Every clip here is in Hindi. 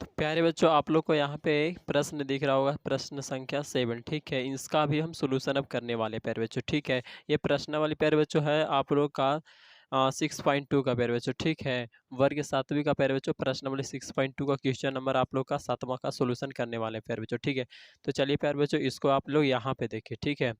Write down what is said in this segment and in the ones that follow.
तो प्यारे बच्चों, आप लोग को यहाँ पे एक प्रश्न दिख रहा होगा, प्रश्न संख्या 7। ठीक है, इसका भी हम सोल्यूशन अब करने वाले प्यारे बच्चों। ठीक है, ये प्रश्न वाली प्यारे बच्चों है आप लोग का 6.2 का प्यारे बच्चों। ठीक है, वर्ग 7वीं का प्यारे बच्चों, प्रश्न वाले 6.2 का क्वेश्चन नंबर आप लोग का 7वां का सोल्यूशन करने वाले प्यारे बच्चों। ठीक है, तो चलिए प्यारे बच्चों, इसको आप लोग यहाँ पे देखिए। ठीक है,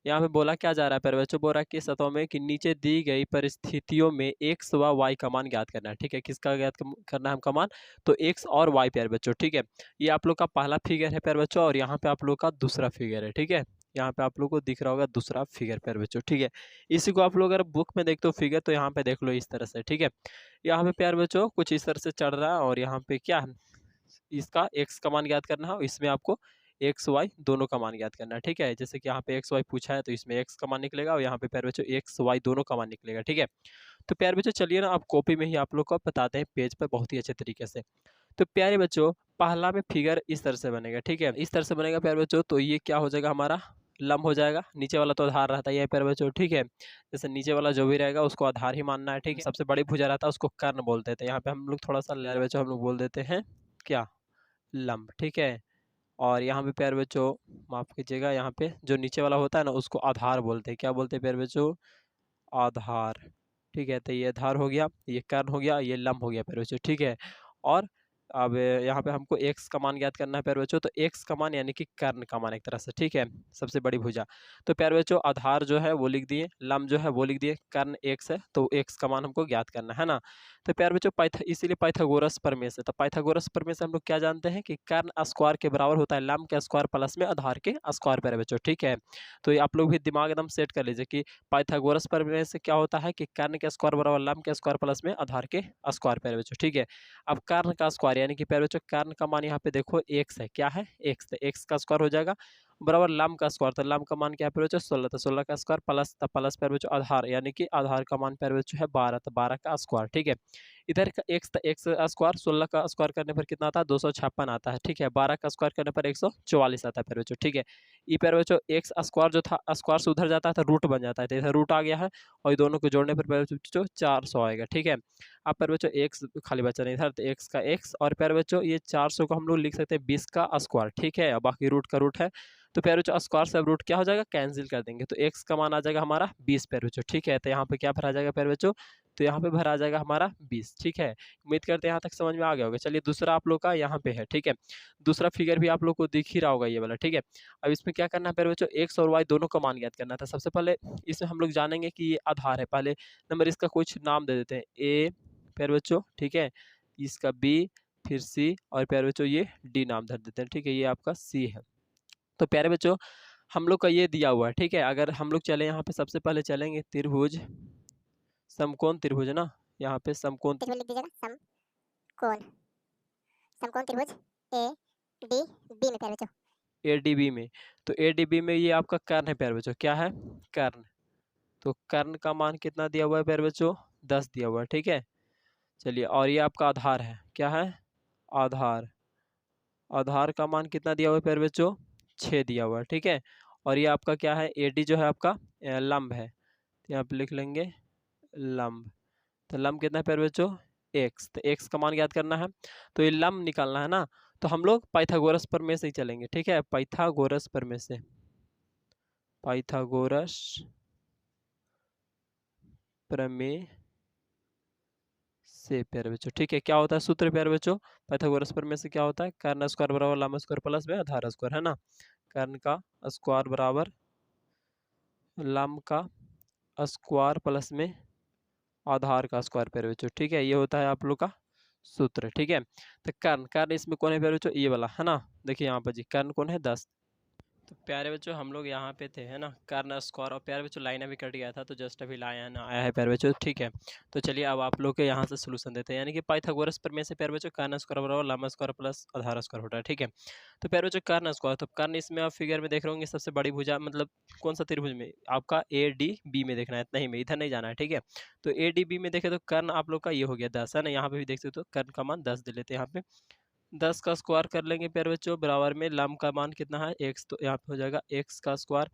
यहाँ पे बोला क्या जा रहा है प्यारे बच्चों, बोल रहा है कि सतहों में कि नीचे दी गई परिस्थितियों में एक्स व वाई का मान ज्ञात करना है। ठीक है, किसका ज्ञात करना है हमका मान, तो एक्स और वाई प्यारे बच्चों। ठीक है, ये आप लोग का पहला फिगर है प्यारे बच्चों, और यहाँ पे आप लोग का दूसरा फिगर है। ठीक है, यहाँ पे आप लोग को दिख रहा होगा दूसरा फिगर प्यारे बच्चों। ठीक है, इसी को आप लोग अगर बुक में देखते हो फिगर, तो यहाँ पे देख लो इस तरह से। ठीक है, यहाँ पे प्यारे बच्चों कुछ इस तरह से चढ़ रहा है, और यहाँ पे क्या है, इसका एक्स का मान ज्ञात करना है, और इसमें आपको एक्स वाई दोनों का मान ज्ञात करना है। ठीक है, जैसे कि यहाँ पे एक्स वाई पूछा है, तो इसमें एक्स का मान निकलेगा, और यहाँ पे प्यारे बच्चों एक्स वाई दोनों का मान निकलेगा। ठीक है, तो प्यारे बच्चों चलिए ना, आप कॉपी में ही आप लोग को बताते हैं पेज पर बहुत ही अच्छे तरीके से। तो प्यारे बच्चों, पहला में फिगर इस तरह से बनेगा। ठीक है, इस तरह से बनेगा प्यारे बच्चों, तो ये क्या हो जाएगा, हमारा लंब हो जाएगा। नीचे वाला तो आधार रहता ही है प्यारे बच्चों। ठीक है, जैसे नीचे वाला जो भी रहेगा उसको आधार ही मानना है। ठीक है, सबसे बड़ी भुजा रहता है उसको कर्ण बोलते थे, यहाँ पे हम लोग थोड़ा सा प्यारे बच्चों हम लोग बोल देते हैं क्या, लंब। ठीक है, और यहाँ पे प्यारे बच्चों माफ कीजिएगा, यहाँ पे जो नीचे वाला होता है ना उसको आधार बोलते हैं। क्या बोलते हैं प्यारे बच्चों, आधार। ठीक है, तो ये आधार हो गया, ये कर्ण हो गया, ये लंब हो गया प्यारे बच्चों। ठीक है, और अब यहाँ पे हमको एक्स का मान ज्ञात करना है प्यारे बच्चों, तो एक्स का मान यानी कि कर्ण का मान एक तरह से। ठीक है, सबसे बड़ी भुजा। तो प्यारे बच्चों आधार जो है वो लिख दिए, लंब जो है वो लिख दिए, कर्ण एक्स है, तो एक्स का मान हमको ज्ञात करना है ना। तो प्यारे बच्चों इसीलिए पाइथागोरस प्रमेय से, तो पाइथागोरस प्रमेय से हम लोग क्या जानते हैं कि कर्ण स्क्वायर के बराबर होता है लंब के स्क्वायर प्लस में आधार के स्क्वायर प्यारे बच्चों। ठीक है, तो ये आप लोग भी दिमाग एकदम सेट कर लीजिए कि पाइथागोरस प्रमेय से क्या होता है कि कर्ण के स्क्वायर बराबर लंब के स्क्वायर प्लस में आधार के स्क्वायर प्यारे बच्चों। ठीक है, अब कर्ण का स्क्वायर यानी कि प्यारे बच्चों कर्ण का मान यहाँ पे देखो एक्स है, क्या है एक्स, तो एक्स का स्क्वायर हो जाएगा बराबर लंब का स्क्वायर, तो लंब का मान क्या है प्यारे बच्चों 16, तो 16 का स्क्वायर प्लस, तो प्लस प्यारे बच्चों आधार यानी कि आधार का मान प्यारे बच्चों है 12, तो 12 का स्क्वायर। ठीक है, इधर का एक्स, तो एक्स स्क्वायर 16 का स्क्वायर करने पर कितना आता है 256 आता है। ठीक है, 12 का स्क्वायर करने पर 144 आता है प्यारे बच्चों। ठीक है, ये प्यारे बच्चों एक्स स्क्वायर जो था स्क्वायर से उधर जाता है तो रूट बन जाता है, तो इधर रूट आ गया है, और ये दोनों को जोड़ने पर प्यारे बच्चों 400 आएगा। ठीक है, अब प्यारे बच्चों एक्स खाली बचा नहीं इधर, तो एक्स का एक्स, और प्यारे बच्चों ये 400 को हम लोग लिख सकते हैं 20 का स्क्वायर। ठीक है, और बाकी रूट का रूट है, तो प्यारे बच्चों स्क्वायर से अब रूट क्या हो जाएगा, कैंसिल कर देंगे, तो एक्स का मान आ जाएगा हमारा 20 प्यारे बच्चों। ठीक है, तो यहाँ पे क्या भरा जाएगा प्यारे बच्चों, तो यहाँ पे भरा जाएगा हमारा 20। ठीक है, उम्मीद करते हैं यहाँ तक समझ में आ गया होगा। चलिए दूसरा आप लोग का यहाँ पे है। ठीक है, दूसरा फिगर भी आप लोग को दिख ही रहा होगा ये वाला। ठीक है, अब इसमें क्या करना है प्यारे बच्चों, एक्स और वाई दोनों का मान ज्ञात करना था। सबसे पहले इसमें हम लोग जानेंगे कि ये आधार है, पहले नंबर इसका कुछ नाम दे देते हैं, ए प्यारे बच्चों। ठीक है, इसका बी, फिर सी, और प्यारे बच्चों ये डी नाम धर देते हैं। ठीक है, ये आपका सी है। तो प्यारे बच्चों हम लोग का ये दिया हुआ है। ठीक है, अगर हम लोग चले यहाँ पे सबसे पहले चलेंगे त्रिभुज, समकोण त्रिभुज ना, यहाँ पे समकोण त्रिभुज लिख दीजिएगा, समकोण, समकोण त्रिभुज ए डी बी में प्यारे बच्चों, एडीबी में, तो एडीबी में ये आपका कर्ण है प्यारे बच्चों, क्या है कर्ण, तो कर्ण का मान कितना दिया हुआ है प्यारे बच्चों 10 दिया हुआ है। ठीक है, चलिए, और ये आपका आधार है, क्या है आधार, आधार का मान कितना दिया हुआ है प्यारे बच्चों 6 दिया हुआ है। ठीक है, और ये आपका क्या है एडी जो है आपका लंब है, तो यहाँ पे लिख लेंगे लंब, तो लंब कितना है प्यारे बच्चों एक्स, तो एक्स का मान ज्ञात करना है, तो ये लंब निकालना है ना, तो हम लोग पाइथागोरस प्रमेय से ही चलेंगे। ठीक है, पाइथागोरस प्रमेय से, पाइथागोरस प्रमेय से प्यारे बच्चों। ठीक है, क्या होता है सूत्र प्यारे बच्चों, पाइथागोरस प्रमेय से क्या होता है, कर्ण स्क्वायर बराबर लंब स्क्वायर प्लस में आधार स्क्वायर, है ना, कर्ण का स्क्वायर बराबर लंब का स्क्वायर प्लस में आधार का स्क्वायर प्यारे बच्चों। ठीक है, ये होता है आप लोग का सूत्र। ठीक है, तो कर्ण, कर्ण इसमें कौन है प्यारे बच्चों, ये वाला है ना, देखिए यहाँ पर जी कर्ण कौन है 10। तो प्यारे बच्चों हम लोग यहाँ पे थे, है ना, कर्ण स्क्वायर, और प्यारे बच्चों लाइन अभी कट गया था, तो जस्ट अभी लाया ना आया है प्यारे बच्चों। ठीक है, तो चलिए अब आप लोग के यहाँ से सोल्यूशन देते हैं, यानी कि पाइथागोरस प्रमेय से प्यारे बच्चों कर्ण स्क्वायर बराबर लंब स्क्वायर प्लस आधार स्क्वायर होता है। ठीक है, तो प्यारे बच्चों कर्ण स्क्वायर, तो कर्ण इसमें आप फिगर में देख रहे होंगे सबसे बड़ी भुजा, मतलब कौन सा त्रिभुज में आपका ए डी बी में देखना है, इतना ही में, इधर नहीं जाना है। ठीक है, तो ए डी बी में देखे तो कर्ण आप लोग का ये हो गया 10, है ना, यहाँ पे भी देख सकते हो कर्ण का मान 10 दे लेते हैं, यहाँ पे 10 का स्क्वायर कर लेंगे प्यारे बच्चों, बराबर में लंब का मान कितना है एक्स, तो यहाँ पे हो जाएगा एक्स का स्क्वायर,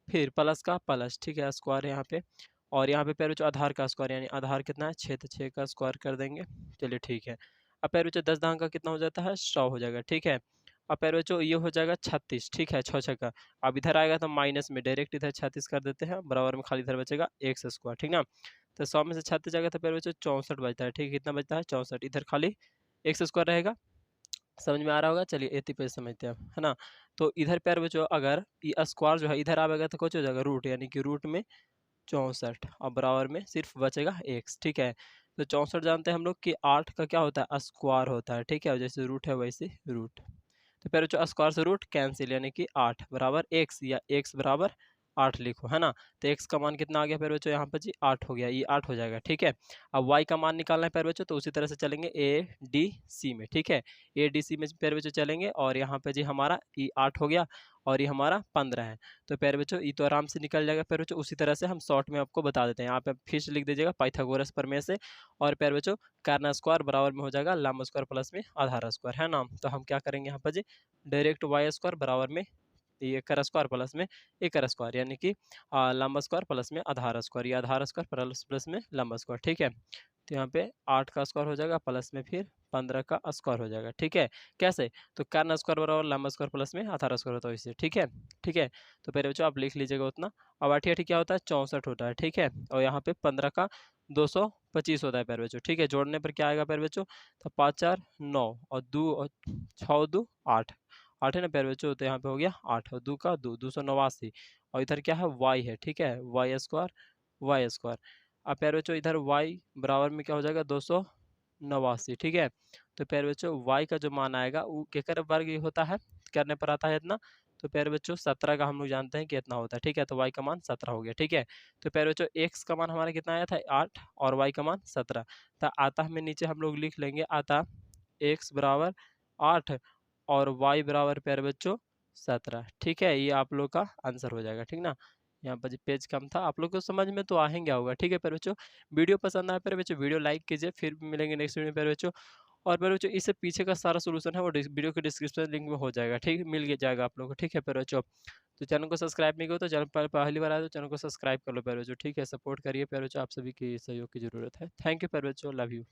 फिर प्लस का प्लस। ठीक है, स्क्वायर यहाँ पे, और यहाँ पे प्यारे बच्चों आधार का स्क्वायर, यानी आधार कितना है 6, तो 6 का स्क्वायर कर देंगे। चलिए ठीक है, अब प्यारे बच्चों 10 दांग का कितना हो जाता है 100 हो जाएगा, ठीक है। अब प्यारे बच्चों ये हो जाएगा 36, ठीक है, 6 छक्का। अब इधर आएगा तो माइनस में डायरेक्ट इधर 36 कर देते हैं, बराबर में खाली इधर बचेगा एक्स स्क्वायर, ठीक ना। तो 100 में से 36 जाएगा तो प्यारे बच्चों 64 बचता है, ठीक है, कितना बचता है 64, इधर खाली एक्स स्क्वायर रहेगा। समझ में आ रहा होगा, चलिए एती पे समझते हैं, है ना। तो इधर प्यारे बच्चों अगर ये स्क्वायर जो है इधर आएगा तो कुछ हो जाएगा रूट, यानी कि रूट में 64 और बराबर में सिर्फ बचेगा एक्स, ठीक है। तो 64 जानते हैं हम लोग कि 8 का क्या होता है स्क्वायर होता है, ठीक है, जैसे रूट है वैसे रूट। तो फिर जो स्क्वायर से रूट कैंसिल, यानी कि 8 बराबर एक्स, या एक्स बराबर 8 लिखो, है ना। तो एक्स का मान कितना आ गया फिर बच्चों यहाँ पर जी 8 हो गया, ये 8 हो जाएगा, ठीक है। अब वाई का मान निकालना है फिर बच्चों, तो उसी तरह से चलेंगे ए डी सी में, ठीक है। ए डी सी में फिर बच्चों चलेंगे और यहाँ पे जी हमारा ये 8 हो गया और ये हमारा 15 है। तो प्यारे बच्चों ये तो आराम से निकल जाएगा प्यारे बच्चों, उसी तरह से हम शॉर्ट में आपको बता देते हैं। यहाँ पे फिर से लिख दीजिएगा पाइथागोरस प्रमेय से, और प्यारे बच्चों कर्न स्क्वायर बराबर में हो जाएगा लंब स्क्वायर प्लस में आधार स्क्वायर, है ना। तो हम क्या करेंगे यहाँ पर जी डायरेक्ट वाई स्क्वायर बराबर में ये कर स्क्वायर प्लस में एक कर स्क्वायर, यानी कि लंब स्क्वायर प्लस में आधार स्क्वायर, या आधार स्क्वायर प्लस प्लस में लंब स्क्वायर, ठीक है। तो यहाँ पे 8 का स्क्वायर हो जाएगा प्लस में फिर 15 का स्क्वायर हो जाएगा, ठीक है। कैसे, तो कर्न स्क्वायर बराबर लंब स्क्वायर प्लस में आधार स्क्वायर होता है इससे, ठीक है। ठीक है, तो पहले बच्चों आप लिख लीजिएगा उतना। अब 8 8 क्या होता है 64 होता है, ठीक है। और यहाँ पे 15 का 225 होता है पैर बच्चों, ठीक है। जोड़ने पर क्या आएगा पैर बच्चों, तो 5 4 9 और 2 और 6 2 8, 8 है ना प्यारे बच्चों, तो यहाँ पे हो गया 8 और 2 का 2 289, और इधर क्या है y है, ठीक है, वाई स्क्वायर वाई स्क्वायर। अब प्यारे बच्चों इधर y बराबर में क्या हो जाएगा 289, ठीक है। तो प्यारे बच्चों y का जो मान आएगा वो केकर वर्ग ही होता है, करने पर आता है इतना। तो प्यारे बच्चों 17 का हम लोग जानते हैं कि इतना होता है, ठीक है। तो y का मान 17 हो गया, ठीक है। तो प्यारे बच्चों x का मान हमारा कितना आया था 8 और y का मान 17। तो आता हमें नीचे हम लोग लिख लेंगे, आता x बराबर 8 और y बराबर प्यारे बच्चों 17, ठीक है। ये आप लोग का आंसर हो जाएगा, ठीक ना। यहाँ पर जो पेज कम था, आप लोग को समझ में तो आ ही गया होगा, ठीक है प्यारे बच्चों। वीडियो पसंद आए प्यारे बच्चों वीडियो लाइक कीजिए, फिर मिलेंगे नेक्स्ट वीडियो में प्यारे बच्चों। और प्यारे बच्चों इससे पीछे का सारा सोल्यूशन है वो वीडियो के डिस्क्रिप्शन लिंक में हो जाएगा, ठीक है, मिल जाएगा आप लोग को, ठीक है प्यारे बच्चों। तो चैनल को सब्सक्राइब नहीं करो तो चैनल पर पहली बार आए तो चैनल को सब्सक्राइब कर लो प्यारे बच्चों, ठीक है। सपोर्ट करिए प्यारे बच्चों, आप सभी की सहयोग की जरूरत है। थैंक यू प्यारे बच्चों, लव यू।